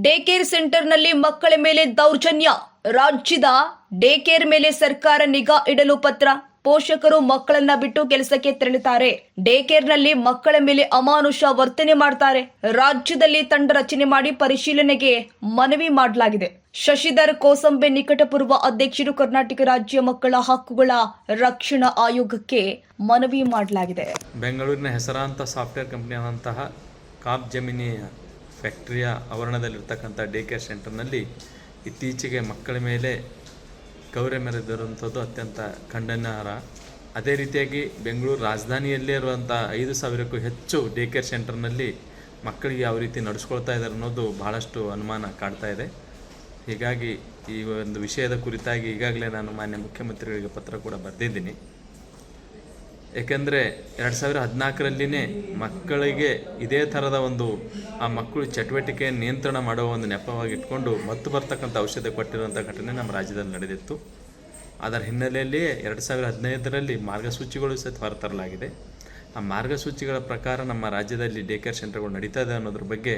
Day care ಸೆಂಟರ್ನಲ್ಲಿ ಮಕ್ಕಳ ಮೇಲೆ ದೌರ್ಜನ್ಯ. ರಾಜ್ಯದ ಡೇ ಕೇರ್ ಮೇಲೆ ಸರ್ಕಾರ ನಿಗಾ ಇಡಲು ಪತ್ರ. ಪೋಷಕರು ಮಕ್ಕಳನ್ನ ಬಿಟ್ಟು ಕೆಲಸಕ್ಕೆ ತೆರಳುತ್ತಾರೆ. ಡೇ ಕೇರ್ನಲ್ಲಿ ಮಕ್ಕಳ ಮೇಲೆ ಅಮಾನುಷ ವರ್ತನೆ ಮಾಡ್ತಾರೆ. ರಾಜ್ಯದಲ್ಲಿ ತಂಡ ರಚನೆ ಮಾಡಿ ಪರಿಶೀಲನೆಗೆ ಮನವಿ ಮಾಡಲಾಗಿದೆ. ಶಶಿಧರ್ ಕೋಸಂಬೆ ನಿಕಟಪೂರ್ವ ಅಧ್ಯಕ್ಷರು ಕರ್ನಾಟಕ ರಾಜ್ಯ ಮಕ್ಕಳ ಹಕ್ಕುಗಳ ರಕ್ಷಣಾ ಆಯೋಗಕ್ಕೆ ಮನವಿ ಮಾಡಲಾಗಿದೆ. ಬೆಂಗಳೂರಿನ ಹೆಸರಾಂತ ಸಾಫ್ಟ್ವೇರ್ ಕಂಪನಿಯಾದಂತಹ ಕಾಪ್ ಜೆಮಿನಿ ಫ್ಯಾಕ್ಟರಿಯ ಆವರಣದಲ್ಲಿರ್ತಕ್ಕಂಥ ಡೇ ಕೇರ್ ಸೆಂಟರ್ನಲ್ಲಿ ಇತ್ತೀಚೆಗೆ ಮಕ್ಕಳ ಮೇಲೆ ಗೌರವ ಮೆರೆದಿರುವಂಥದ್ದು ಅತ್ಯಂತ ಖಂಡನಾರ್ಹ. ಅದೇ ರೀತಿಯಾಗಿ ಬೆಂಗಳೂರು ರಾಜಧಾನಿಯಲ್ಲೇ ಇರುವಂಥ 5,000ಕ್ಕೂ ಹೆಚ್ಚು ಡೇ ಕೇರ್ ಸೆಂಟರ್ನಲ್ಲಿ ಮಕ್ಕಳಿಗೆ ಯಾವ ರೀತಿ ನಡೆಸ್ಕೊಳ್ತಾ ಇದ್ದಾರೆ ಅನ್ನೋದು ಭಾಳಷ್ಟು ಅನುಮಾನ ಕಾಡ್ತಾ ಇದೆ. ಹೀಗಾಗಿ ಈ ಒಂದು ವಿಷಯದ ಕುರಿತಾಗಿ ಈಗಾಗಲೇ ನಾನು ಮಾನ್ಯ ಮುಖ್ಯಮಂತ್ರಿಗಳಿಗೆ ಪತ್ರ ಕೂಡ ಬರೆದಿದ್ದೀನಿ. ಏಕೆಂದರೆ 2014ರಲ್ಲಿನೇ ಮಕ್ಕಳಿಗೆ ಇದೇ ಥರದ ಆ ಮಕ್ಕಳು ಚಟುವಟಿಕೆ ನಿಯಂತ್ರಣ ಮಾಡುವ ಒಂದು ನೆಪವಾಗಿಟ್ಕೊಂಡು ಮತ್ತು ಬರ್ತಕ್ಕಂಥ ಔಷಧ ಕೊಟ್ಟಿರುವಂಥ ಘಟನೆ ನಮ್ಮ ರಾಜ್ಯದಲ್ಲಿ ನಡೆದಿತ್ತು. ಅದರ ಹಿನ್ನೆಲೆಯಲ್ಲಿಯೇ 2015ರಲ್ಲಿ ಮಾರ್ಗಸೂಚಿಗಳು ಸಹಿತ ಹೊರತರಲಾಗಿದೆ. ಆ ಮಾರ್ಗಸೂಚಿಗಳ ಪ್ರಕಾರ ನಮ್ಮ ರಾಜ್ಯದಲ್ಲಿ ಡೇ ಕೇರ್ ಸೆಂಟರ್ಗಳು ನಡೀತಾ ಇದೆ ಅನ್ನೋದ್ರ ಬಗ್ಗೆ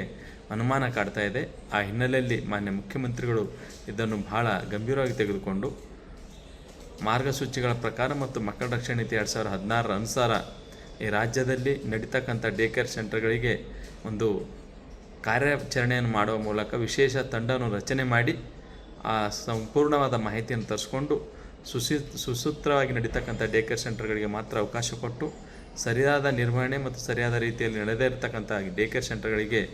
ಅನುಮಾನ ಕಾಡ್ತಾ ಇದೆ. ಆ ಹಿನ್ನೆಲೆಯಲ್ಲಿ ಮಾನ್ಯ ಮುಖ್ಯಮಂತ್ರಿಗಳು ಇದನ್ನು ಬಹಳ ಗಂಭೀರವಾಗಿ ತೆಗೆದುಕೊಂಡು ಮಾರ್ಗಸೂಚಿಗಳ ಪ್ರಕಾರ ಮತ್ತು ಮಕ್ಕಳ ರಕ್ಷಣೆ ನೀತಿ 2016ರ ಅನುಸಾರ ಈ ರಾಜ್ಯದಲ್ಲಿ ನಡೀತಕ್ಕಂಥ ಡೇ ಕೇರ್ ಸೆಂಟರ್ಗಳಿಗೆ ಒಂದು ಕಾರ್ಯಾಚರಣೆಯನ್ನು ಮಾಡುವ ಮೂಲಕ ವಿಶೇಷ ತಂಡವನ್ನು ರಚನೆ ಮಾಡಿ ಆ ಸಂಪೂರ್ಣವಾದ ಮಾಹಿತಿಯನ್ನು ತರಿಸ್ಕೊಂಡು ಸುಸೂತ್ರವಾಗಿ ನಡೀತಕ್ಕಂಥ ಡೇ ಕೇರ್ ಸೆಂಟರ್ಗಳಿಗೆ ಮಾತ್ರ ಅವಕಾಶ ಕೊಟ್ಟು ಸರಿಯಾದ ನಿರ್ವಹಣೆ ಮತ್ತು ಸರಿಯಾದ ರೀತಿಯಲ್ಲಿ ನಡೆದೇ ಇರತಕ್ಕಂಥ ಡೇ ಕೇರ್ ಸೆಂಟರ್ಗಳಿಗೆ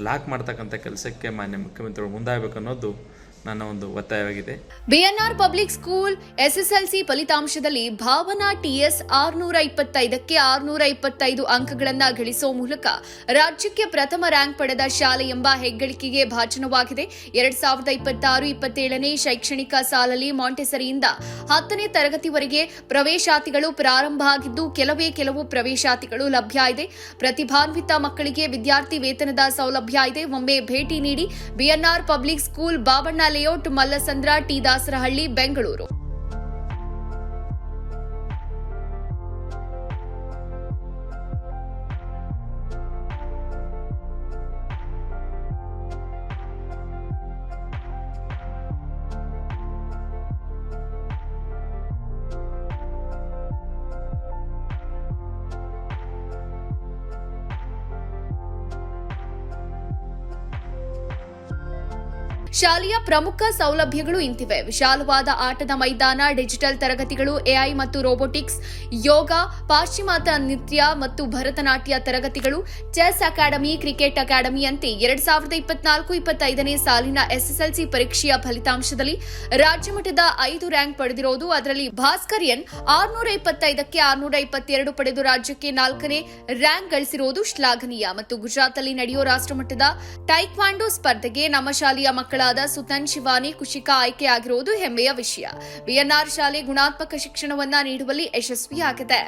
ಲಾಕ್ ಮಾಡ್ತಕ್ಕಂಥ ಕೆಲಸಕ್ಕೆ ಮಾನ್ಯ ಮುಖ್ಯಮಂತ್ರಿಗಳು ಮುಂದಾಗಬೇಕು ಅನ್ನೋದು ನನ್ನ ಒಂದು ಒತ್ತಾಯವಾಗಿದೆ. ಬಿಎನ್ಆರ್ ಪಬ್ಲಿಕ್ ಸ್ಕೂಲ್ ಎಸ್ಎಸ್ಎಲ್ಸಿ ಫಲಿತಾಂಶದಲ್ಲಿ ಭಾವನಾ ಟಿಎಸ್ 625ಕ್ಕೆ 625 ಅಂಕಗಳನ್ನು ಗಳಿಸುವ ಮೂಲಕ ರಾಜ್ಯಕ್ಕೆ ಪ್ರಥಮ ರ್ಯಾಂಕ್ ಪಡೆದ ಶಾಲೆ ಎಂಬ ಹೆಗ್ಗಳಿಕೆಗೆ ಭಾಜನವಾಗಿದೆ. 2026-27ನೇ ಶೈಕ್ಷಣಿಕ ಸಾಲಲ್ಲಿ ಮಾಂಟೆಸರಿಯಿಂದ 10ನೇ ತರಗತಿವರೆಗೆ ಪ್ರವೇಶಾತಿಗಳು ಪ್ರಾರಂಭ ಆಗಿದ್ದು ಕೆಲವು ಪ್ರವೇಶಾತಿಗಳು ಲಭ್ಯ ಇದೆ. ಪ್ರತಿಭಾನ್ವಿತ ಮಕ್ಕಳಿಗೆ ವಿದ್ಯಾರ್ಥಿ ವೇತನದ ಸೌಲಭ್ಯ ಇದೆ. ಒಮ್ಮೆ ಭೇಟಿ ನೀಡಿ. BNR public school, Babanna layout, Mallasandra, T Dasarahalli, Bengaluru. ಶಾಲೆಯ ಪ್ರಮುಖ ಸೌಲಭ್ಯಗಳು ಇಂತಿವೆ: ವಿಶಾಲವಾದ ಆಟದ ಮೈದಾನ, ಡಿಜಿಟಲ್ ತರಗತಿಗಳು, ಎಐ ಮತ್ತು ರೋಬೋಟಿಕ್ಸ್, ಯೋಗ, ಪಾಶ್ಚಿಮಾತ್ಯ ನೃತ್ಯ ಮತ್ತು ಭರತನಾಟ್ಯ ತರಗತಿಗಳು, ಚೆಸ್ ಅಕಾಡೆಮಿ, ಕ್ರಿಕೆಟ್ ಅಕಾಡೆಮಿಯಂತೆ 2024-25ನೇ ಸಾಲಿನ ಎಸ್ಎಸ್ಎಲ್ಸಿ ಪರೀಕ್ಷೆಯ ಫಲಿತಾಂಶದಲ್ಲಿ ರಾಜ್ಯಮಟ್ಟದ 5 ರ್ಯಾಂಕ್ ಪಡೆದಿರುವುದು. ಅದರಲ್ಲಿ ಭಾಸ್ಕರ್ಯನ್ 625ಕ್ಕೆ 622 ಪಡೆದು ರಾಜ್ಯಕ್ಕೆ 4ನೇ ರ್ಯಾಂಕ್ ಗಳಿಸಿರುವುದು ಶ್ಲಾಘನೀಯ. ಮತ್ತು ಗುಜರಾತ್ನಲ್ಲಿ ನಡೆಯುವ ರಾಷ್ಟ್ರಮಟ್ಟದ ಟೈಕ್ವಾಂಡೋ ಸ್ಪರ್ಧೆಗೆ ನಮ್ಮ ಶಾಲೆಯ ಮಕ್ಕಳಾದ ಸುತನ್, ಶಿವಾನಿ, ಕುಶಿಕಾ ಆಯ್ಕೆಯಾಗಿರುವುದು ಹೆಮ್ಮೆಯ ವಿಷಯ. ಬಿಎನ್ಆರ್ ಶಾಲೆ ಗುಣಾತ್ಮಕ ಶಿಕ್ಷಣವನ್ನ ನೀಡುವಲ್ಲಿ ಯಶಸ್ವಿಯಾಗಿದೆ.